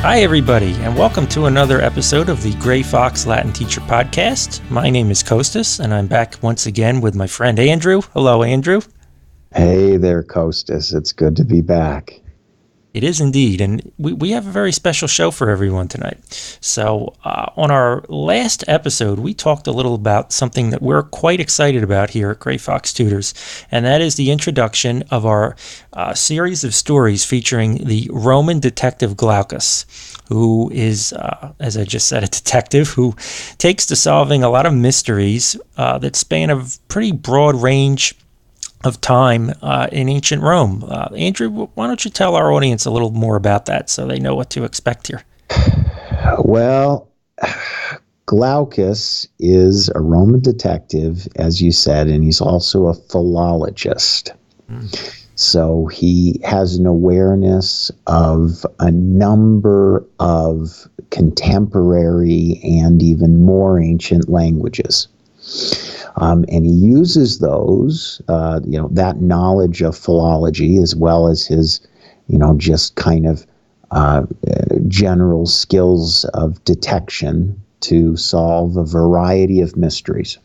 Hi, everybody, and welcome to another episode of the Gray Fox Latin Teacher Podcast. My name is Kostas, and I'm back once again with my friend Andrew. Hello, Andrew. Hey there, Kostas. It's good to be back. It is indeed, and we have a very special show for everyone tonight. So on our last episode, we talked a little about something that we're quite excited about here at Gray Fox Tutors, and that is the introduction of our series of stories featuring the Roman detective Glaucus, who is, as I just said, a detective who takes to solving a lot of mysteries that span a pretty broad range of time in ancient Rome. Andrew, why don't you tell our audience a little more about that so they know what to expect here? Well, Glaucus is a Roman detective, as you said, and he's also a philologist. So he has an awareness of a number of contemporary and even more ancient languages. And he uses those, that knowledge of philology, as well as his, just kind of general skills of detection to solve a variety of mysteries.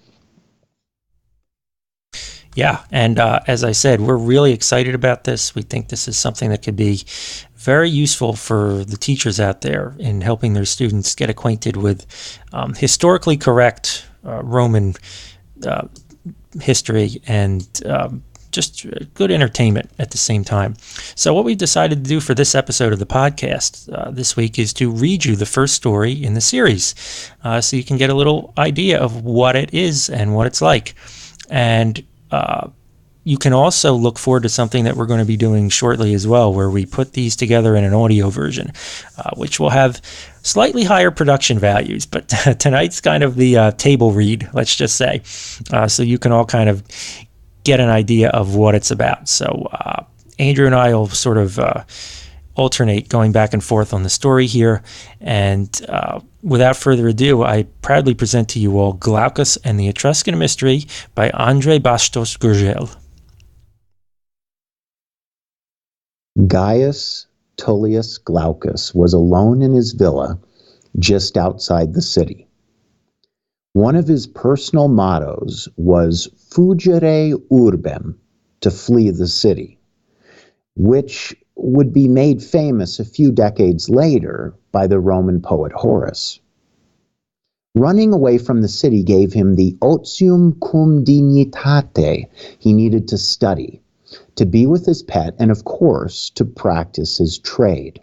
Yeah, and as I said, we're really excited about this. We think this is something that could be very useful for the teachers out there in helping their students get acquainted with historically correct Roman history and just good entertainment at the same time. So what we decided to do for this episode of the podcast this week is to read you the first story in the series so you can get a little idea of what it is and what it's like. And you can also look forward to something that we're going to be doing shortly as well, where we put these together in an audio version, which will have slightly higher production values. But tonight's kind of the table read, let's just say, so you can all kind of get an idea of what it's about. So Andrew and I will sort of alternate going back and forth on the story here. And without further ado, I proudly present to you all Glaucus and the Etruscan Mystery by Andrei Bastos Gurgel. Gaius Tullius Glaucus was alone in his villa just outside the city. One of his personal mottos was fugere urbem, to flee the city, which would be made famous a few decades later by the Roman poet Horace. Running away from the city gave him the otium cum dignitate he needed to study, to be with his pet, and of course, to practice his trade.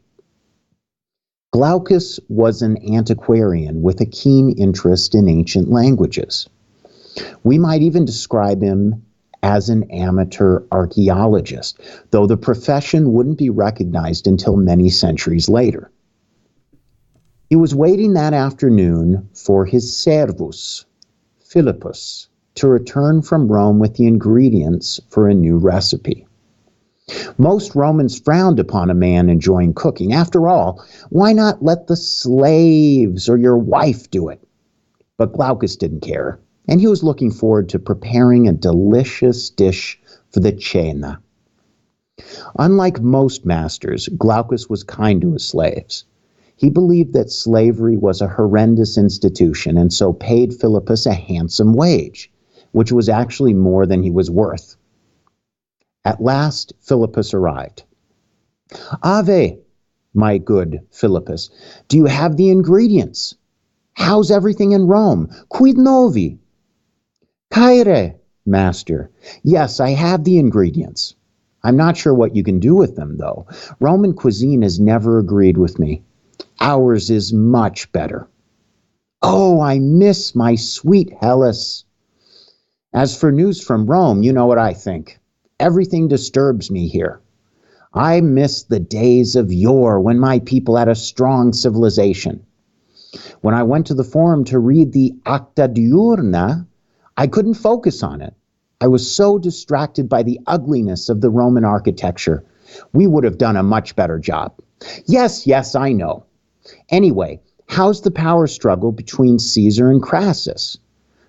Glaucus was an antiquarian with a keen interest in ancient languages. We might even describe him as an amateur archaeologist, though the profession wouldn't be recognized until many centuries later. He was waiting that afternoon for his servus, Philippus, to return from Rome with the ingredients for a new recipe. Most Romans frowned upon a man enjoying cooking. After all, why not let the slaves or your wife do it? But Glaucus didn't care, and he was looking forward to preparing a delicious dish for the cena. Unlike most masters, Glaucus was kind to his slaves. He believed that slavery was a horrendous institution, and so paid Philippus a handsome wage, which was actually more than he was worth. At last, Philippus arrived. Ave, my good Philippus, do you have the ingredients? How's everything in Rome? Quid novi? Caere, master. Yes, I have the ingredients. I'm not sure what you can do with them, though. Roman cuisine has never agreed with me. Ours is much better. Oh, I miss my sweet Hellas. As for news from Rome, you know what I think. Everything disturbs me here. I miss the days of yore when my people had a strong civilization. When I went to the forum to read the Acta Diurna, I couldn't focus on it. I was so distracted by the ugliness of the Roman architecture. We would have done a much better job. Yes, I know. Anyway, how's the power struggle between Caesar and Crassus?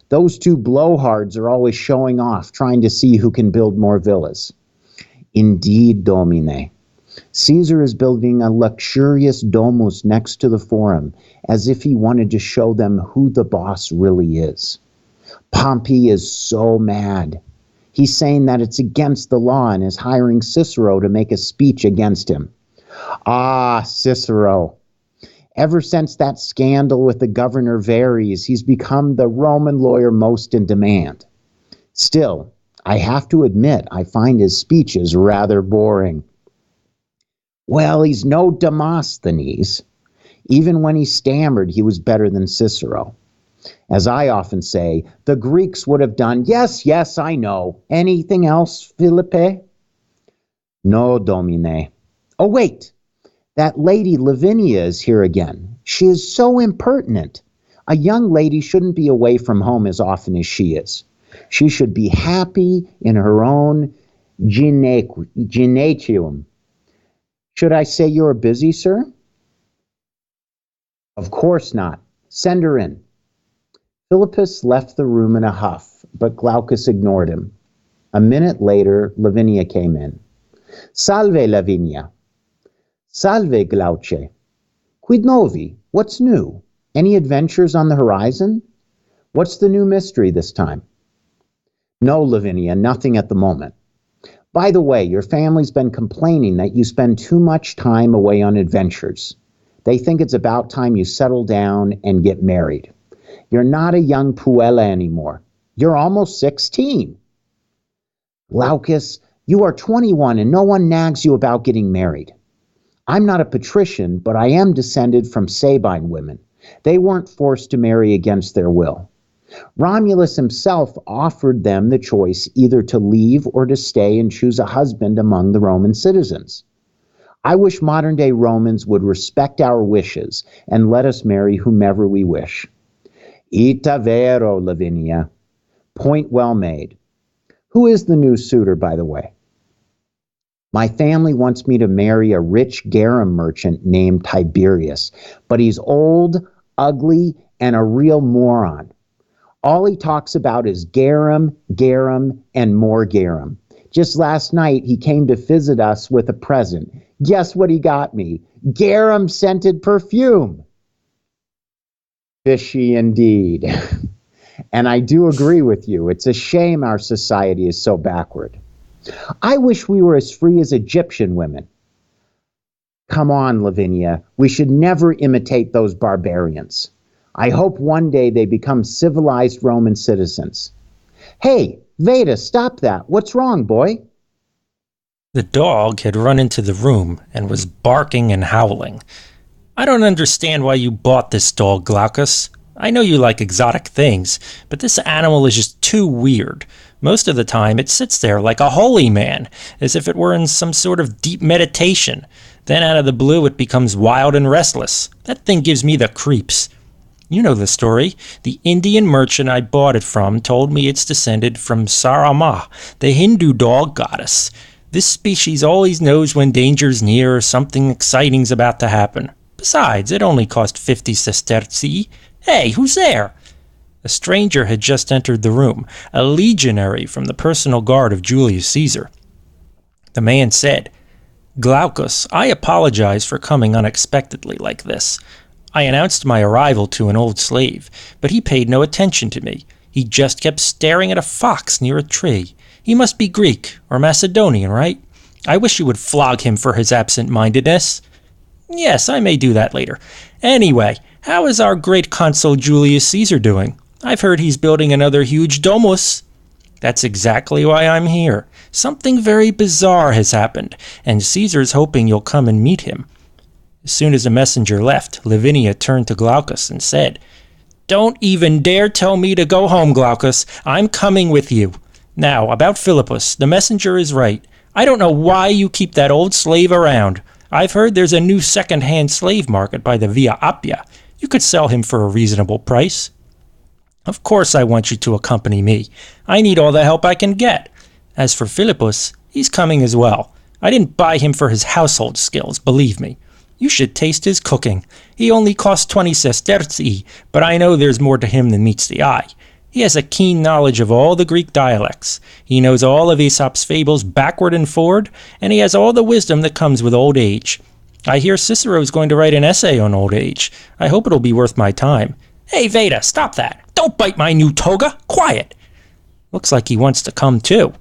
Those two blowhards are always showing off, trying to see who can build more villas. Indeed, Domine. Caesar is building a luxurious domus next to the forum, as if he wanted to show them who the boss really is. Pompey is so mad. He's saying that it's against the law and is hiring Cicero to make a speech against him. Ah, Cicero. Ever since that scandal with the governor Verres, he's become the Roman lawyer most in demand. Still, I have to admit, I find his speeches rather boring. Well, he's no Demosthenes. Even when he stammered, he was better than Cicero. As I often say, the Greeks would have done, yes, yes, I know. Anything else, Philippe? No, Domine. Oh, wait. That lady Lavinia is here again. She is so impertinent. A young lady shouldn't be away from home as often as she is. She should be happy in her own gymnasium. Should I say you are busy, sir? Of course not. Send her in. Philippus left the room in a huff, but Glaucus ignored him. A minute later, Lavinia came in. Salve, Lavinia. Salve, Glauce. Quid novi? What's new? Any adventures on the horizon? What's the new mystery this time? No, Lavinia, nothing at the moment. By the way, your family's been complaining that you spend too much time away on adventures. They think it's about time you settle down and get married. You're not a young puella anymore. You're almost 16. Glaucus, you are 21 and no one nags you about getting married. I'm not a patrician, but I am descended from Sabine women. They weren't forced to marry against their will. Romulus himself offered them the choice either to leave or to stay and choose a husband among the Roman citizens. I wish modern-day Romans would respect our wishes and let us marry whomever we wish. Ita vero, Lavinia. Point well made. Who is the new suitor, by the way? My family wants me to marry a rich garum merchant named Tiberius, but he's old, ugly, and a real moron. All he talks about is garum, and more garum. Just last night, he came to visit us with a present. Guess what he got me? Garum-scented perfume. Fishy indeed. And I do agree with you. It's a shame our society is so backward. I wish we were as free as Egyptian women. Come on, Lavinia. We should never imitate those barbarians. I hope one day they become civilized Roman citizens. Hey, Veda, stop that. What's wrong, boy? The dog had run into the room and was barking and howling. I don't understand why you bought this dog, Glaucus. I know you like exotic things, but this animal is just too weird. Most of the time it sits there like a holy man, as if it were in some sort of deep meditation. Then out of the blue it becomes wild and restless. That thing gives me the creeps. You know the story. The Indian merchant I bought it from told me it's descended from Sarama, the Hindu dog goddess. This species always knows when danger's near or something exciting's about to happen. Besides, it only cost 50 sestertii. Hey, who's there? A stranger had just entered the room, a legionary from the personal guard of Julius Caesar. The man said, Glaucus, I apologize for coming unexpectedly like this. I announced my arrival to an old slave, but he paid no attention to me. He just kept staring at a fox near a tree. He must be Greek or Macedonian, right? I wish you would flog him for his absent-mindedness. Yes, I may do that later. Anyway, how is our great consul Julius Caesar doing? I've heard he's building another huge domus. That's exactly why I'm here. Something very bizarre has happened, and Caesar's hoping you'll come and meet him. As soon as the messenger left, Lavinia turned to Glaucus and said, Don't even dare tell me to go home, Glaucus. I'm coming with you. Now, about Philippus, the messenger is right. I don't know why you keep that old slave around. I've heard there's a new second-hand slave market by the Via Appia. You could sell him for a reasonable price. Of course I want you to accompany me. I need all the help I can get. As for Philippus, he's coming as well. I didn't buy him for his household skills, believe me. You should taste his cooking. He only costs 20 sestertii, but I know there's more to him than meets the eye. He has a keen knowledge of all the Greek dialects. He knows all of Aesop's fables backward and forward, and he has all the wisdom that comes with old age. I hear Cicero's going to write an essay on old age. I hope it'll be worth my time. Hey, Veda, stop that. Don't bite my new toga. Quiet. Looks like he wants to come too.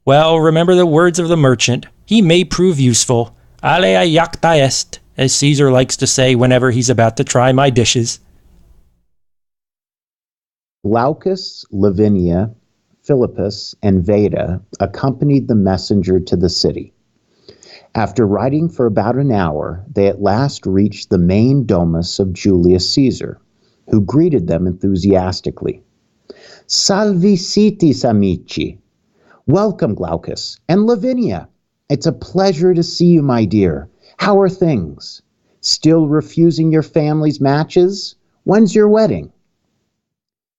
Well, remember the words of the merchant. He may prove useful. Alea iacta est, as Caesar likes to say whenever he's about to try my dishes. Glaucus, Lavinia, Philippus, and Veda accompanied the messenger to the city. After riding for about an hour, they at last reached the main domus of Julius Caesar, who greeted them enthusiastically. Salvi citis, amici. Welcome, Glaucus, and Lavinia. It's a pleasure to see you, my dear. How are things? Still refusing your family's matches? When's your wedding?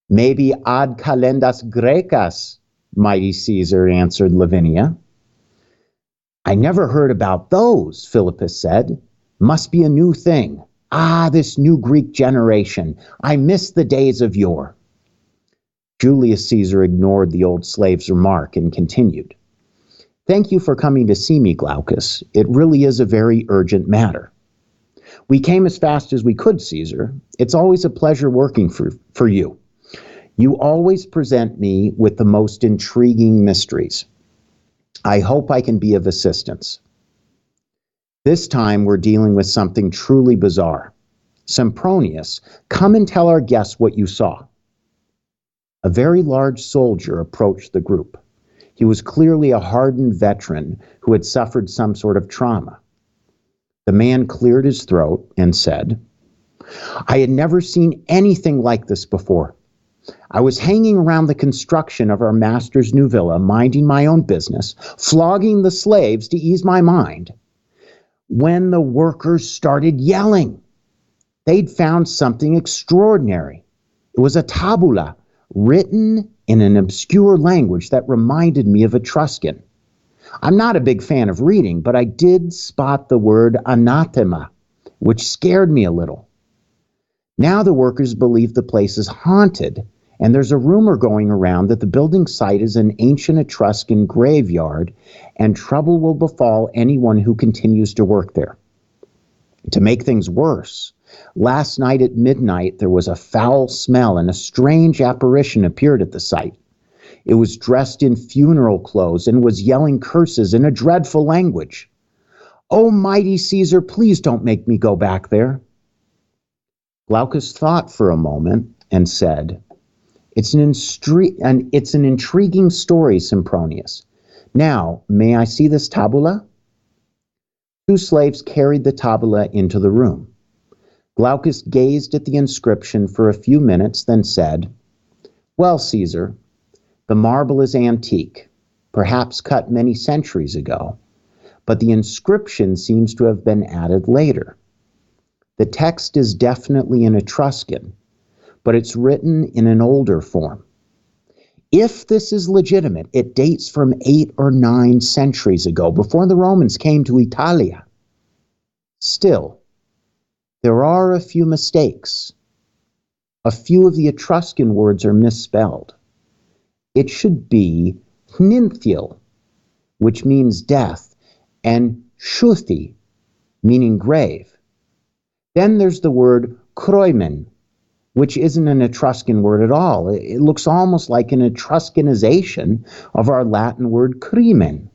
Maybe ad calendas Grecas, mighty Caesar, answered Lavinia. I never heard about those, Philippus said. Must be a new thing. Ah, this new Greek generation. I miss the days of yore. Julius Caesar ignored the old slave's remark and continued. Thank you for coming to see me, Glaucus. It really is a very urgent matter. We came as fast as we could, Caesar. It's always a pleasure working for you. You always present me with the most intriguing mysteries. I hope I can be of assistance. This time we're dealing with something truly bizarre. Sempronius, come and tell our guests what you saw. A very large soldier approached the group. He was clearly a hardened veteran who had suffered some sort of trauma. The man cleared his throat and said, I had never seen anything like this before. I was hanging around the construction of our master's new villa, minding my own business, flogging the slaves to ease my mind, when the workers started yelling. They'd found something extraordinary. It was a tabula, written in an obscure language that reminded me of Etruscan. I'm not a big fan of reading, but I did spot the word anathema, which scared me a little. Now the workers believe the place is haunted, and there's a rumor going around that the building site is an ancient Etruscan graveyard, and trouble will befall anyone who continues to work there. To make things worse, last night at midnight there was a foul smell and a strange apparition appeared at the site. It was dressed in funeral clothes and was yelling curses in a dreadful language. Oh, mighty Caesar, please don't make me go back there. Glaucus thought for a moment and said, It's an intriguing story, Sempronius. Now, may I see this tabula? Two slaves carried the tabula into the room. Glaucus gazed at the inscription for a few minutes, then said, Well, Caesar, the marble is antique, perhaps cut many centuries ago, but the inscription seems to have been added later. The text is definitely in Etruscan, but it's written in an older form. If this is legitimate, it dates from 8 or 9 centuries ago, before the Romans came to Italia. Still, there are a few mistakes. A few of the Etruscan words are misspelled. It should be hninthiel, which means death, and shuthi, meaning grave. Then there's the word kroimen, which isn't an Etruscan word at all. It looks almost like an Etruscanization of our Latin word crimen.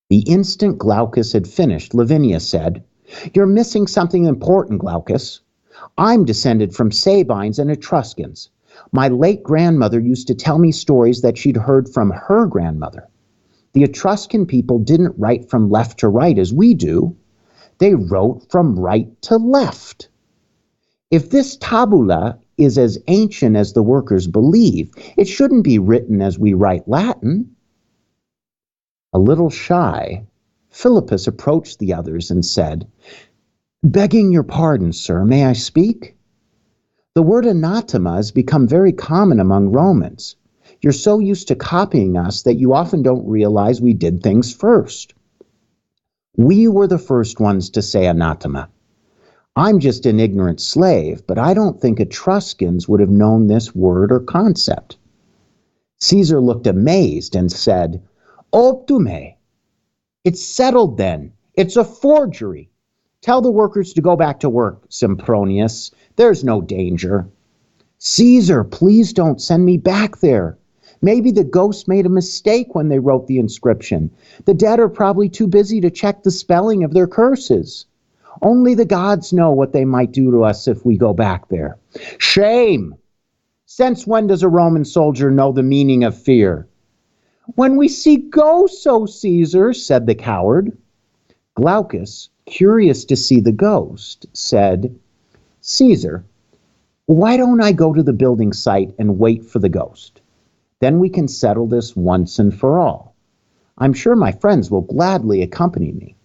The instant Glaucus had finished, Lavinia said, You're missing something important, Glaucus. I'm descended from Sabines and Etruscans. My late grandmother used to tell me stories that she'd heard from her grandmother. The Etruscan people didn't write from left to right as we do. They wrote from right to left. If this tabula is as ancient as the workers believe, it shouldn't be written as we write Latin. A little shy, Philippus approached the others and said, Begging your pardon, sir, may I speak? The word anathema has become very common among Romans. You're so used to copying us that you often don't realize we did things first. We were the first ones to say anathema. I'm just an ignorant slave, but I don't think Etruscans would have known this word or concept. Caesar looked amazed and said, Optume. It's settled then. It's a forgery. Tell the workers to go back to work, Sempronius. There's no danger. Caesar, please don't send me back there. Maybe the ghosts made a mistake when they wrote the inscription. The dead are probably too busy to check the spelling of their curses. Only the gods know what they might do to us if we go back there. Shame! Since when does a Roman soldier know the meaning of fear? When we see ghosts, O Caesar, said the coward. Glaucus, curious to see the ghost, said, Caesar, why don't I go to the building site and wait for the ghost? Then we can settle this once and for all. I'm sure my friends will gladly accompany me.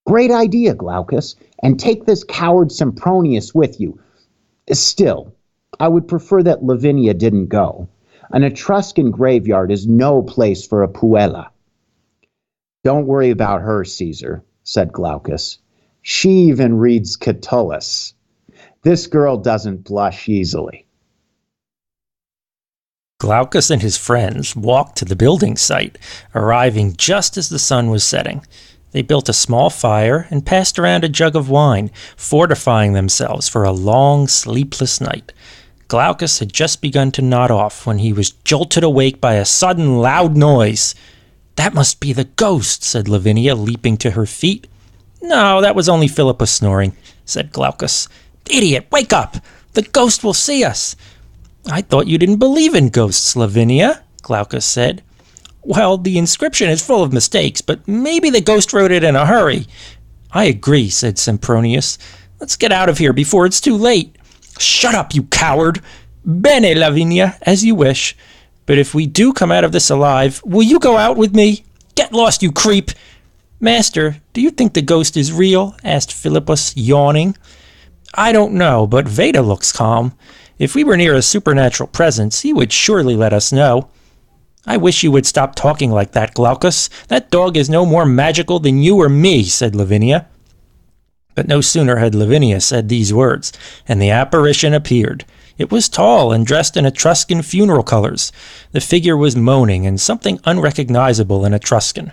Great idea, Glaucus, and take this coward Sempronius with you. Still, I would prefer that Lavinia didn't go. An Etruscan graveyard is no place for a puella. Don't worry about her, Caesar, said Glaucus. She even reads Catullus. This girl doesn't blush easily. Glaucus and his friends walked to the building site, arriving just as the sun was setting. They built a small fire and passed around a jug of wine, fortifying themselves for a long, sleepless night. Glaucus had just begun to nod off when he was jolted awake by a sudden loud noise. That must be the ghost, said Lavinia, leaping to her feet. No, that was only Philippus snoring, said Glaucus. Idiot, wake up! The ghost will see us. I thought you didn't believe in ghosts, Lavinia, Glaucus said. Well, the inscription is full of mistakes, but maybe the ghost wrote it in a hurry. I agree, said Sempronius. Let's get out of here before it's too late. Shut up, you coward. Bene, Lavinia, as you wish. But if we do come out of this alive, will you go out with me? Get lost, you creep. Master, do you think the ghost is real? Asked Philippus, yawning. I don't know, but Veda looks calm. If we were near a supernatural presence, he would surely let us know. I wish you would stop talking like that, Glaucus. That dog is no more magical than you or me, said Lavinia. But no sooner had Lavinia said these words, and the apparition appeared. It was tall and dressed in Etruscan funeral colors. The figure was moaning in something unrecognizable in Etruscan.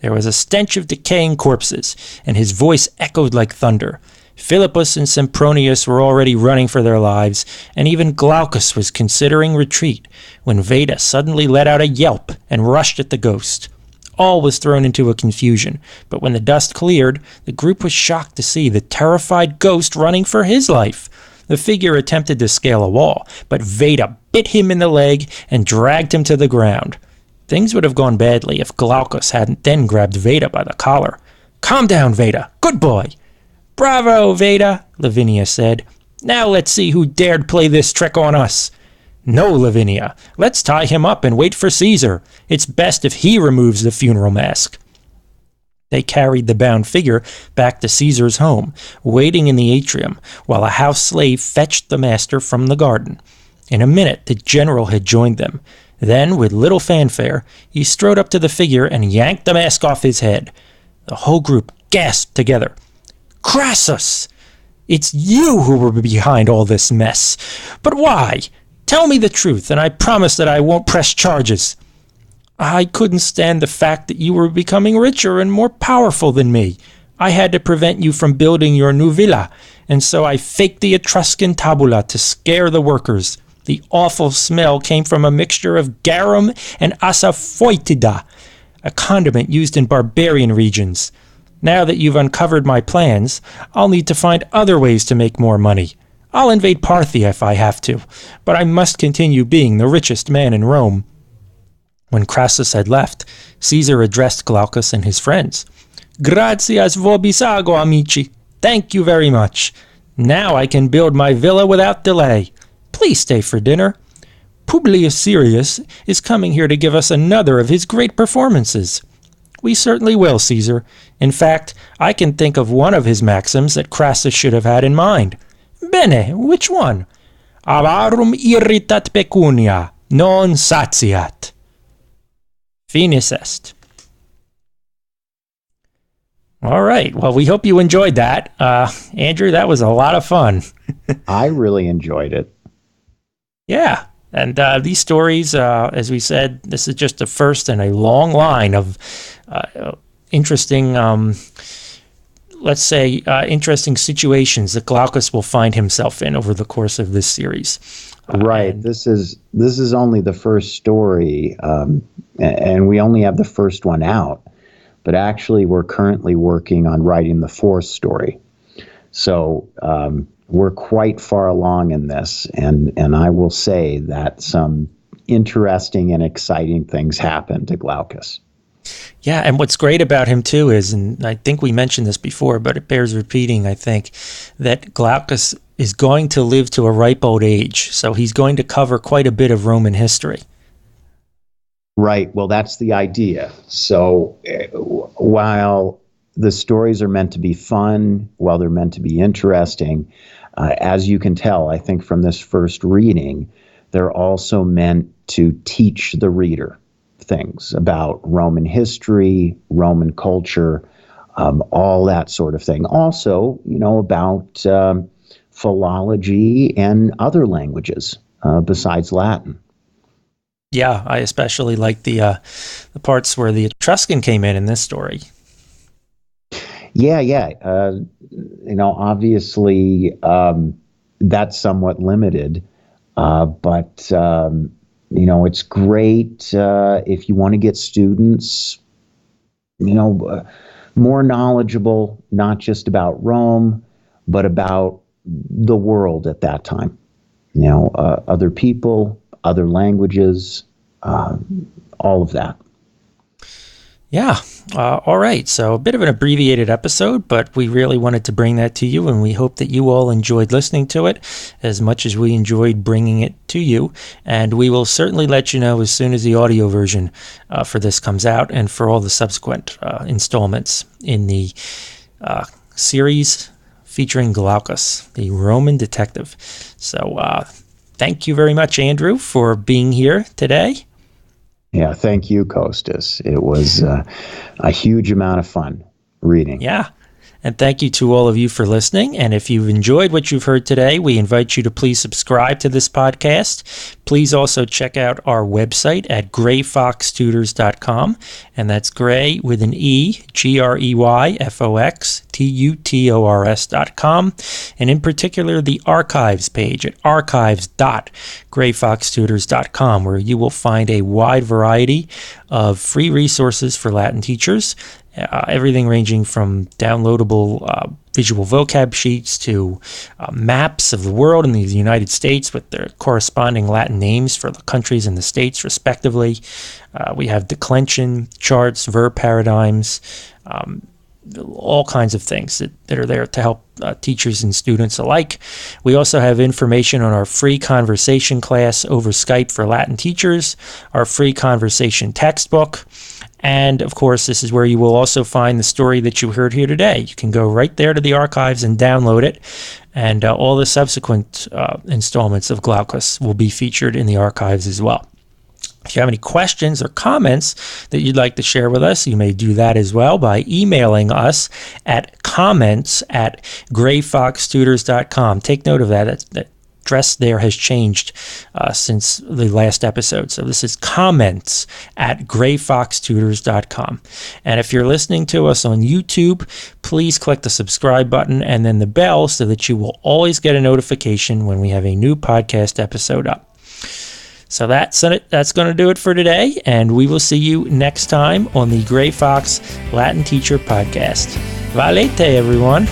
There was a stench of decaying corpses, and his voice echoed like thunder. Philippus and Sempronius were already running for their lives, and even Glaucus was considering retreat, when Veda suddenly let out a yelp and rushed at the ghost. All was thrown into a confusion, but when the dust cleared, the group was shocked to see the terrified ghost running for his life. The figure attempted to scale a wall, but Veda bit him in the leg and dragged him to the ground. Things would have gone badly if Glaucus hadn't then grabbed Veda by the collar. Calm down, Veda. Good boy. Bravo, Veda, Lavinia said. Now let's see who dared play this trick on us. No, Lavinia. Let's tie him up and wait for Caesar. It's best if he removes the funeral mask. They carried the bound figure back to Caesar's home, waiting in the atrium, while a house slave fetched the master from the garden. In a minute, the general had joined them. Then, with little fanfare, he strode up to the figure and yanked the mask off his head. The whole group gasped together. Crassus! It's you who were behind all this mess. But why? Tell me the truth, and I promise that I won't press charges. I couldn't stand the fact that you were becoming richer and more powerful than me. I had to prevent you from building your new villa, and so I faked the Etruscan tabula to scare the workers. The awful smell came from a mixture of garum and asafoetida, a condiment used in barbarian regions. Now that you've uncovered my plans, I'll need to find other ways to make more money. I'll invade Parthia if I have to, but I must continue being the richest man in Rome. When Crassus had left, Caesar addressed Glaucus and his friends. Gratias vobis ago, amici. Thank you very much. Now I can build my villa without delay. Please stay for dinner. Publius Sirius is coming here to give us another of his great performances. We certainly will, Caesar. In fact, I can think of one of his maxims that Crassus should have had in mind. Bene, which one? Avarum irritat pecunia, non satiat. Finis est. All right. Well, we hope you enjoyed that. Andrew, that was a lot of fun. I really enjoyed it. Yeah. And these stories, as we said, this is just the first in a long line of interesting, let's say, interesting situations that Glaucus will find himself in over the course of this series. Right. This is only the first story, and we only have the first one out. But actually, we're currently working on writing the fourth story. So we're quite far along in this, and I will say that some interesting and exciting things happen to Glaucus. Yeah, and what's great about him too is, and I think we mentioned this before, but it bears repeating, I think, that Glaucus is going to live to a ripe old age, so he's going to cover quite a bit of Roman history. Right, well, that's the idea. So while the stories are meant to be fun, while they're meant to be interesting, as you can tell, I think from this first reading, they're also meant to teach the reader things about Roman history, Roman culture, all that sort of thing. Also, about philology and other languages besides Latin. Yeah, I especially like the parts where the Etruscan came in this story. Yeah. Obviously, that's somewhat limited, but it's great if you want to get students, more knowledgeable, not just about Rome, but about the world at that time. Other people, other languages, all of that. Yeah. All right. So a bit of an abbreviated episode, but we really wanted to bring that to you, and we hope that you all enjoyed listening to it as much as we enjoyed bringing it to you. And we will certainly let you know as soon as the audio version for this comes out, and for all the subsequent installments in the series featuring Glaucus, the Roman detective. So thank you very much, Andrew, for being here today. Yeah, thank you, Kostas. It was a huge amount of fun reading. Yeah. And thank you to all of you for listening. And if you've enjoyed what you've heard today, we invite you to please subscribe to this podcast. Please also check out our website at greyfoxtutors.com. And that's Grey with an E, GREYFOXTUTORS.com. And in particular, the archives page at archives.greyfoxtutors.com, where you will find a wide variety of free resources for Latin teachers. Everything ranging from downloadable visual vocab sheets to maps of the world and the United States with their corresponding Latin names for the countries and the states, respectively. We have declension charts, verb paradigms, all kinds of things that are there to help teachers and students alike. We also have information on our free conversation class over Skype for Latin teachers, our free conversation textbook, and, of course, this is where you will also find the story that you heard here today. You can go right there to the archives and download it, and all the subsequent installments of Glaucus will be featured in the archives as well. If you have any questions or comments that you'd like to share with us, you may do that as well by emailing us at comments@greyfoxtutors.com. Take note of that. That address there has changed since the last episode. So this is comments@greyfoxtutors.com. And if you're listening to us on YouTube, please click the subscribe button and then the bell so that you will always get a notification when we have a new podcast episode up. So that's it. That's going to do it for today, and we will see you next time on the Grey Fox Latin Teacher Podcast. Valete, everyone.